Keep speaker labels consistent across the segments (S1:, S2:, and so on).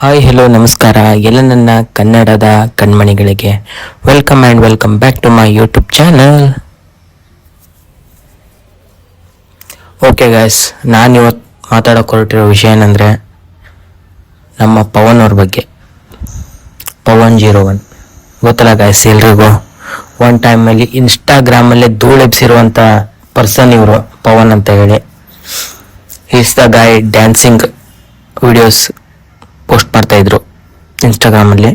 S1: Hi hello ನಮಸ್ಕಾರ ಎಲ್ಲ ನನ್ನ ಕನ್ನಡದ ಕಣ್ಮಣಿಗಳಿಗೆ welcome and welcome back to my YouTube channel. Okay guys, ನಾನು ಇವತ್ತು ಮಾತಾಡೋಕೆ ಹೊರಟಿರೋ ವಿಷಯ ಏನಂದರೆ ನಮ್ಮ ಪವನ್ ಅವ್ರ ಬಗ್ಗೆ. ಪವನ್ 01 ಗೊತ್ತಲ್ಲ ಗಾಯ್ಸ್ ಎಲ್ರಿಗೂ. ಒನ್ ಟೈಮಲ್ಲಿ ಇನ್ಸ್ಟಾಗ್ರಾಮಲ್ಲೇ ಧೂಳೆಬ್ಸಿರುವಂಥ ಪರ್ಸನ್ ಇವರು ಪವನ್ ಅಂತ ಹೇಳಿ. Is the ಗಾಯ್ dancing videos post ಮಾಡ್ತಾ ಇದ್ರು ಇನ್ಸ್ಟಾಗ್ರಾಮಲ್ಲಿ.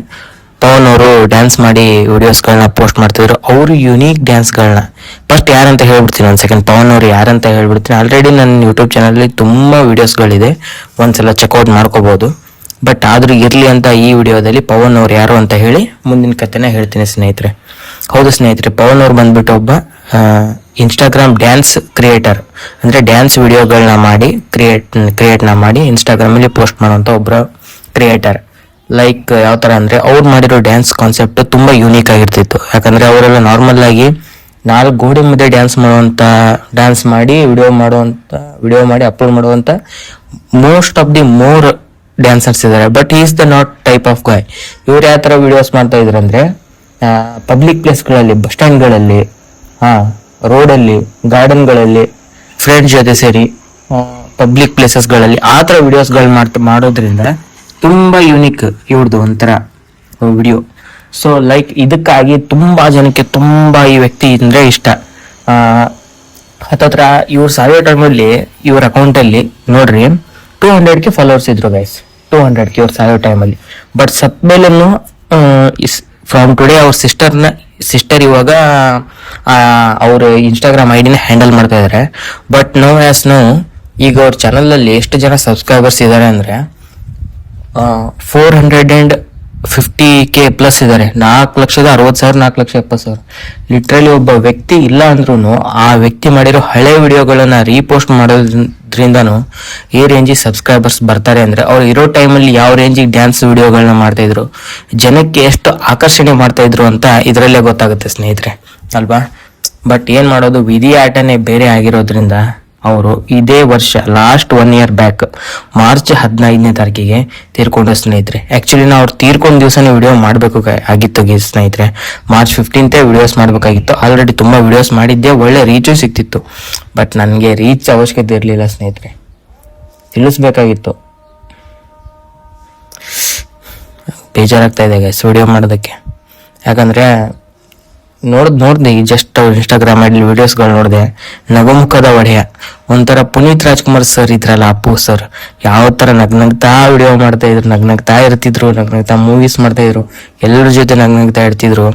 S1: ಪವನ್ ಅವರು ಡ್ಯಾನ್ಸ್ ಮಾಡಿ ವಿಡಿಯೋಸ್ಗಳನ್ನ ಪೋಸ್ಟ್ ಮಾಡ್ತಿದ್ರು. ಅವರು ಯುನೀಕ್ ಡ್ಯಾನ್ಸ್ಗಳನ್ನ ಫಸ್ಟ್ ಯಾರಂತ ಹೇಳ್ಬಿಡ್ತೀನಿ, ಒಂದು ಸೆಕೆಂಡ್ ಪವನ್ ಅವರು ಯಾರಂತ ಹೇಳ್ಬಿಡ್ತೀನಿ. ಆಲ್ರೆಡಿ ನನ್ನ ಯೂಟ್ಯೂಬ್ ಚಾನಲಲ್ಲಿ ತುಂಬ ವಿಡಿಯೋಸ್ಗಳಿದೆ, ಒಂದ್ಸಲ ಚೆಕ್ಔಟ್ ಮಾಡ್ಕೋಬೋದು. ಬಟ್ ಆದರೂ ಇರಲಿ ಅಂತ ಈ ವಿಡಿಯೋದಲ್ಲಿ ಪವನ್ ಅವ್ರು ಯಾರು ಅಂತ ಹೇಳಿ ಮುಂದಿನ ಕಥೆನ ಹೇಳ್ತೀನಿ ಸ್ನೇಹಿತರೆ. ಹೌದು ಸ್ನೇಹಿತರೆ, ಪವನ್ ಅವ್ರು ಬಂದ್ಬಿಟ್ಟು ಒಬ್ಬ ಇನ್ಸ್ಟಾಗ್ರಾಮ್ ಡ್ಯಾನ್ಸ್ ಕ್ರಿಯೇಟರ್, ಅಂದರೆ ಡ್ಯಾನ್ಸ್ ವಿಡಿಯೋಗಳನ್ನ ಮಾಡಿ ಕ್ರಿಯೇಟ್ನ ಮಾಡಿ ಇನ್ಸ್ಟಾಗ್ರಾಮಲ್ಲಿ ಪೋಸ್ಟ್ ಮಾಡೋಂಥ ಒಬ್ಬರು ಕ್ರಿಯೇಟರ್. ಲೈಕ್ ಯಾವ ಥರ ಅಂದರೆ ಅವ್ರು ಮಾಡಿರೋ ಡ್ಯಾನ್ಸ್ ಕಾನ್ಸೆಪ್ಟ್ ತುಂಬ ಯೂನಿಕ್ ಆಗಿರ್ತಿತ್ತು. ಯಾಕಂದರೆ ಅವರೆಲ್ಲ ನಾರ್ಮಲ್ ಆಗಿ 4 ಗೋಡೆ ಮಧ್ಯೆ ಡ್ಯಾನ್ಸ್ ಮಾಡಿ ವಿಡಿಯೋ ಮಾಡಿ ಅಪ್ಲೋಡ್ ಮಾಡುವಂಥ most of the more dancers ಇದ್ದಾರೆ. But is the not type of guy. ಇವ್ರು ಯಾವ ಥರ ವಿಡಿಯೋಸ್ ಮಾಡ್ತಾ ಇದ್ರು ಅಂದರೆ ಪಬ್ಲಿಕ್ ಪ್ಲೇಸ್ಗಳಲ್ಲಿ, ಬಸ್ ಸ್ಟ್ಯಾಂಡ್ಗಳಲ್ಲಿ, ರೋಡಲ್ಲಿ, ಗಾರ್ಡನ್ಗಳಲ್ಲಿ, ಫ್ರೆಂಡ್ಸ್ ಜೊತೆ ಸೇರಿ ಪಬ್ಲಿಕ್ ಪ್ಲೇಸಸ್ಗಳಲ್ಲಿ ಆ ಥರ ವಿಡಿಯೋಸ್ಗಳು ಮಾಡೋದ್ರಿಂದ ತುಂಬ ಯೂನಿಕ್ ಇವ್ರದ್ದು ಒಂಥರ ವಿಡಿಯೋ. ಸೊ ಲೈಕ್ ಇದಕ್ಕಾಗಿ ತುಂಬ ಜನಕ್ಕೆ ತುಂಬ ಈ ವ್ಯಕ್ತಿ ಅಂದರೆ ಇಷ್ಟ. ಹತ್ತತ್ರ ಇವ್ರು ಸಾಯೋ ಟೈಮಲ್ಲಿ ಇವ್ರ ಅಕೌಂಟಲ್ಲಿ ನೋಡ್ರಿ 200K ಫಾಲೋವರ್ಸ್ ಇದ್ರು ಗೈಸ್. 200K ಇವ್ರು ಸಾಯೋ ಟೈಮಲ್ಲಿ. ಬಟ್ ಸತ್ ಮೇಲೂ ಫ್ರಮ್ ಟುಡೇ ಅವ್ರ ಸಿಸ್ಟರ್ ಇವಾಗ ಅವ್ರ ಇನ್ಸ್ಟಾಗ್ರಾಮ್ ಐಡಿನ ಹ್ಯಾಂಡಲ್ ಮಾಡ್ತಾ ಇದ್ದಾರೆ. ಬಟ್ ನೋ ಆಸ್ ನೋ ಈಗ ಅವ್ರ ಚಾನಲಲ್ಲಿ ಎಷ್ಟು ಜನ ಸಬ್ಸ್ಕ್ರೈಬರ್ಸ್ ಇದ್ದಾರೆ ಅಂದರೆ 450K ಪ್ಲಸ್ ಇದ್ದಾರೆ. 4,60,000 4,70,000. ಲಿಟ್ರಲಿ ಒಬ್ಬ ವ್ಯಕ್ತಿ ಇಲ್ಲ ಅಂದ್ರೂ ಆ ವ್ಯಕ್ತಿ ಮಾಡಿರೋ ಹಳೆ ವಿಡಿಯೋಗಳನ್ನ ರೀಪೋಸ್ಟ್ ಮಾಡೋದ್ರಿಂದನೂ ಈ ರೇಂಜಿಗೆ ಸಬ್ಸ್ಕ್ರೈಬರ್ಸ್ ಬರ್ತಾರೆ. ಅಂದರೆ ಅವ್ರು ಇರೋ ಟೈಮಲ್ಲಿ ಯಾವ ರೇಂಜಿಗೆ ಡ್ಯಾನ್ಸ್ ವಿಡಿಯೋಗಳನ್ನ ಮಾಡ್ತಾ ಇದ್ರು, ಜನಕ್ಕೆ ಎಷ್ಟು ಆಕರ್ಷಣೆ ಮಾಡ್ತಾ ಇದ್ರು ಅಂತ ಇದರಲ್ಲೇ ಗೊತ್ತಾಗುತ್ತೆ ಸ್ನೇಹಿತರೆ, ಅಲ್ವಾ? ಬಟ್ ಏನು ಮಾಡೋದು, ವಿಧಿ ಆಟನೇ ಬೇರೆ ಆಗಿರೋದ್ರಿಂದ ಅವರು ಇದೇ ವರ್ಷ ಲಾಸ್ಟ್ 1 year ಬ್ಯಾಕ್ ಮಾರ್ಚ್ 15ನೇ ತಾರೀಕಿಗೆ ತೀರ್ಕೊಂಡ್ರು ಸ್ನೇಹಿತರೆ. ಆ್ಯಕ್ಚುಲಿ ನಾವು ಅವ್ರು ತೀರ್ಕೊಂಡ ದಿವಸನೇ ವಿಡಿಯೋ ಮಾಡಬೇಕು ಆಗಿತ್ತು ಸ್ನೇಹಿತರೆ. ಮಾರ್ಚ್ 15ನೇ ವಿಡಿಯೋಸ್ ಮಾಡಬೇಕಾಗಿತ್ತು. ಆಲ್ರೆಡಿ ತುಂಬ ವಿಡಿಯೋಸ್ ಮಾಡಿದ್ದೆ, ಒಳ್ಳೆ ರೀಚು ಸಿಗ್ತಿತ್ತು. ಬಟ್ ನನಗೆ ರೀಚ್ ಅವಶ್ಯಕತೆ ಇರಲಿಲ್ಲ ಸ್ನೇಹಿತರೆ, ತಿಳಿಸ್ಬೇಕಾಗಿತ್ತು. ಬೇಜಾರಾಗ್ತಾ ಇದೆ ಗೈಸ್ ವಿಡಿಯೋ ಮಾಡೋದಕ್ಕೆ. ಯಾಕಂದರೆ ನೋಡ್ದೆ ಜಸ್ಟ್ ಅವ್ರು ಇನ್ಸ್ಟಾಗ್ರಾಮಲ್ಲಿ ವಿಡಿಯೋಸ್ಗಳು ನೋಡಿದೆ. ನಗುಮುಖದ ಒಡೆಯ ಒಂಥರ ಪುನೀತ್ ರಾಜ್ಕುಮಾರ್ ಸರ್ ಇದ್ರಲ್ಲ, ಅಪ್ಪು ಸರ್, ಯಾವ ಥರ ನಗ್ನಗ್ತಾ ವಿಡಿಯೋ ಮಾಡ್ತಾ ಇದ್ರು, ನಗ್ನಗ್ತಾ ಇರ್ತಿದ್ರು, ನಗ್ನಗ್ತಾ ಮೂವೀಸ್ ಮಾಡ್ತಾ ಇದ್ರು, ಎಲ್ಲರ ಜೊತೆ ನಗ್ನಗ್ತಾ ಇರ್ತಿದ್ರು.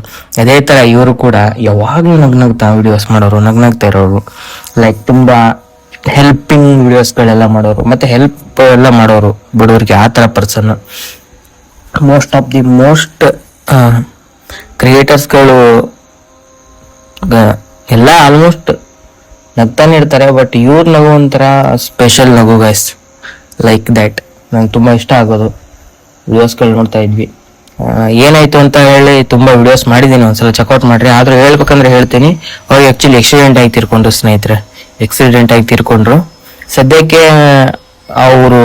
S1: ಅದೇ ಥರ ಇವರು ಕೂಡ ಯಾವಾಗಲೂ ನಗ್ನಗ್ತಾ ವಿಡಿಯೋಸ್ ಮಾಡೋರು, ನಗ್ನಗ್ತಾ ಇರೋರು. ಲೈಕ್ ತುಂಬ ಹೆಲ್ಪಿಂಗ್ ವಿಡಿಯೋಸ್ಗಳೆಲ್ಲ ಮಾಡೋರು, ಮತ್ತು ಹೆಲ್ಪ್ ಎಲ್ಲ ಮಾಡೋರು ಬಡವರಿಗೆ. ಆ ಥರ ಪರ್ಸನ್ ಮೋಸ್ಟ್ ಆಫ್ ದಿ ಕ್ರಿಯೇಟರ್ಸ್ಗಳು ಎಲ್ಲ ಆಲ್ಮೋಸ್ಟ್ ನಗ್ತಾನೆ ಇರ್ತಾರೆ. ಬಟ್ ಇವ್ರ ನಗು ಒಂಥರ ಸ್ಪೆಷಲ್ ನಗು ಗೈಸ್. ಲೈಕ್ ದ್ಯಾಟ್ ನಂಗೆ ತುಂಬ ಇಷ್ಟ ಆಗೋದು. ವಿಡಿಯೋಸ್ಗಳು ನೋಡ್ತಾ ಇದ್ವಿ. ಏನಾಯ್ತು ಅಂತ ಹೇಳಿ ತುಂಬ ವಿಡಿಯೋಸ್ ಮಾಡಿದ್ದೀನಿ, ಒಂದ್ಸಲ ಚೆಕ್ಔಟ್ ಮಾಡಿರಿ. ಆದರೂ ಹೇಳ್ಬೇಕಂದ್ರೆ ಹೇಳ್ತೀನಿ, ಅವ್ರಿಗೆ ಆ್ಯಕ್ಚುಲಿ ಆಕ್ಸಿಡೆಂಟ್ ಆಗಿ ತೀರ್ಕೊಂಡ್ರು ಸ್ನೇಹಿತರೆ. ಸದ್ಯಕ್ಕೆ ಅವರು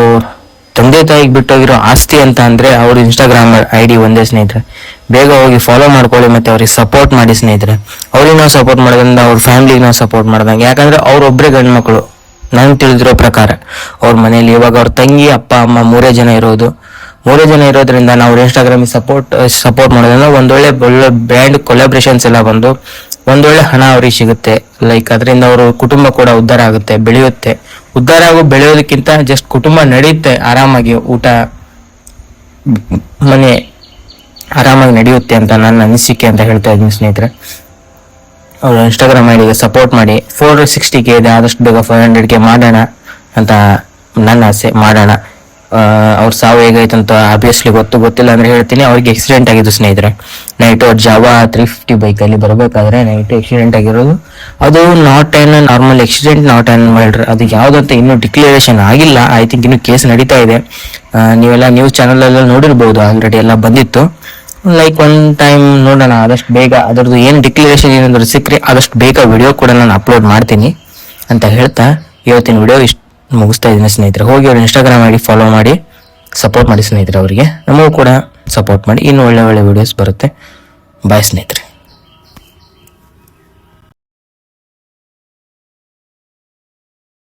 S1: ತಂದೆ ತಾಯಿಗೆ ಬಿಟ್ಟೋಗಿರೋ ಆಸ್ತಿ ಅಂತ ಅಂದರೆ ಅವ್ರ ಇನ್ಸ್ಟಾಗ್ರಾಮ್ ID ಒಂದೇ ಸ್ನೇಹಿತರೆ. ಬೇಗ ಹೋಗಿ ಫಾಲೋ ಮಾಡ್ಕೊಳ್ಳಿ ಮತ್ತು ಅವ್ರಿಗೆ ಸಪೋರ್ಟ್ ಮಾಡಿ ಸ್ನೇಹಿತರೆ. ಅವ್ರಿಗೆ ನಾವು ಸಪೋರ್ಟ್ ಮಾಡೋದ್ರಿಂದ ಅವ್ರ ಫ್ಯಾಮಿಲಿಗೆ ನಾವು ಸಪೋರ್ಟ್ ಮಾಡ್ದಂಗೆ. ಯಾಕಂದರೆ ಅವ್ರೊಬ್ಬರೇ ಗಂಡು ಮಕ್ಕಳು ನನಗೆ ತಿಳಿದಿರೋ ಪ್ರಕಾರ. ಅವ್ರ ಮನೇಲಿ ಇವಾಗ ಅವ್ರ ತಂಗಿ, ಅಪ್ಪ, ಅಮ್ಮ 3 ಜನ ಇರೋದ್ರಿಂದ ನಾವು ಇನ್ಸ್ಟಾಗ್ರಾಮಿಗೆ ಸಪೋರ್ಟ್ ಮಾಡೋದ್ರಿಂದ ಒಳ್ಳೆ ಬ್ರ್ಯಾಂಡ್ ಕೊಲಾಬ್ರೇಷನ್ಸ್ ಎಲ್ಲ ಬಂದು ಒಂದೊಳ್ಳೆ ಹಣ ಅವ್ರಿಗೆ ಸಿಗುತ್ತೆ. ಲೈಕ್ ಅದರಿಂದ ಅವ್ರ ಕುಟುಂಬ ಕೂಡ ಉದ್ಧಾರ ಆಗುತ್ತೆ, ಬೆಳೆಯುತ್ತೆ. ಉದ್ಧಾರ ಬೆಳೆಯೋದಕ್ಕಿಂತ ಜಸ್ಟ್ ಕುಟುಂಬ ನಡೆಯುತ್ತೆ ಆರಾಮಾಗಿ, ಊಟ ಮನೆ ಆರಾಮಾಗಿ ನಡೆಯುತ್ತೆ ಅಂತ ನನ್ನ ಅನಿಸಿಕೆ ಅಂತ ಹೇಳ್ತಾ ಇದ್ದೀನಿ ಸ್ನೇಹಿತರೆ. ಅವರು ಇನ್ಸ್ಟಾಗ್ರಾಮ್ ಐಡಿಗೆ ಸಪೋರ್ಟ್ ಮಾಡಿ. 460K ಇದೆ, ಆದಷ್ಟು ಬೇಗ 500K ಮಾಡೋಣ ಅಂತ ನನ್ನ ಆಸೆ. ಮಾಡೋಣ. ಅವ್ರ ಸಾವು ಹೇಗಾಯ್ತಂತ ಆಬ್ವಿಯಸ್ಲಿ ಗೊತ್ತಿಲ್ಲ ಅಂದ್ರೆ ಹೇಳ್ತೀನಿ. ಅವ್ರಿಗೆ ಆಕ್ಸಿಡೆಂಟ್ ಆಗಿದ್ದು ಸ್ನೇಹಿತರೆ. ನೈಟ್ ಜಾವಾ 350 ಬೈಕಲ್ಲಿ ಬರಬೇಕಾದ್ರೆ ನೈಟ್ ಆಕ್ಸಿಡೆಂಟ್ ಆಗಿರೋದು. ಅದು not on normal accident, not on murder. ಅದು ಯಾವುದಂತ ಇನ್ನೂ ಡಿಕ್ಲೇರೇಷನ್ ಆಗಿಲ್ಲ. ಐ ಥಿಂಕ್ ಇನ್ನೂ ಕೇಸ್ ನಡೀತಾ ಇದೆ. ನೀವೆಲ್ಲ ನ್ಯೂಸ್ ಚಾನಲಲ್ಲಿ ನೋಡಿರ್ಬೋದು, ಆಲ್ರೆಡಿ ಎಲ್ಲ ಬಂದಿತ್ತು. ಲೈಕ್ ಒನ್ ಟೈಮ್ ನೋಡೋಣ, ಆದಷ್ಟು ಬೇಗ ಅದರದ್ದು ಏನು ಡಿಕ್ಲೇರೇಷನ್ ಏನಾದರೂ ಸಿಕ್ಕರೆ ಆದಷ್ಟು ಬೇಗ ವಿಡಿಯೋ ಕೂಡ ನಾನು ಅಪ್ಲೋಡ್ ಮಾಡ್ತೀನಿ ಅಂತ ಹೇಳ್ತಾ ಇವತ್ತಿನ ವಿಡಿಯೋ ಇಷ್ಟು ಮುಗಿಸ್ತಾ ಇದ್ದೀನಿ ಸ್ನೇಹಿತರೆ. ಹೋಗಿ ಅವ್ರ ಇನ್ಸ್ಟಾಗ್ರಾಮ್ ID ಫಾಲೋ ಮಾಡಿ. ಸಪೋರ್ಟ್ ಮಾಡಿ ಸ್ನೇಹಿತರೆ. ಅವರಿಗೆ ನಮಗೂ ಕೂಡ ಸಪೋರ್ಟ್ ಮಾಡಿ. ಇನ್ನು ಒಳ್ಳೆ ಒಳ್ಳೆ ವಿಡಿಯೋಸ್ ಬರುತ್ತೆ. ಬಾಯ್ ಸ್ನೇಹಿತರೆ.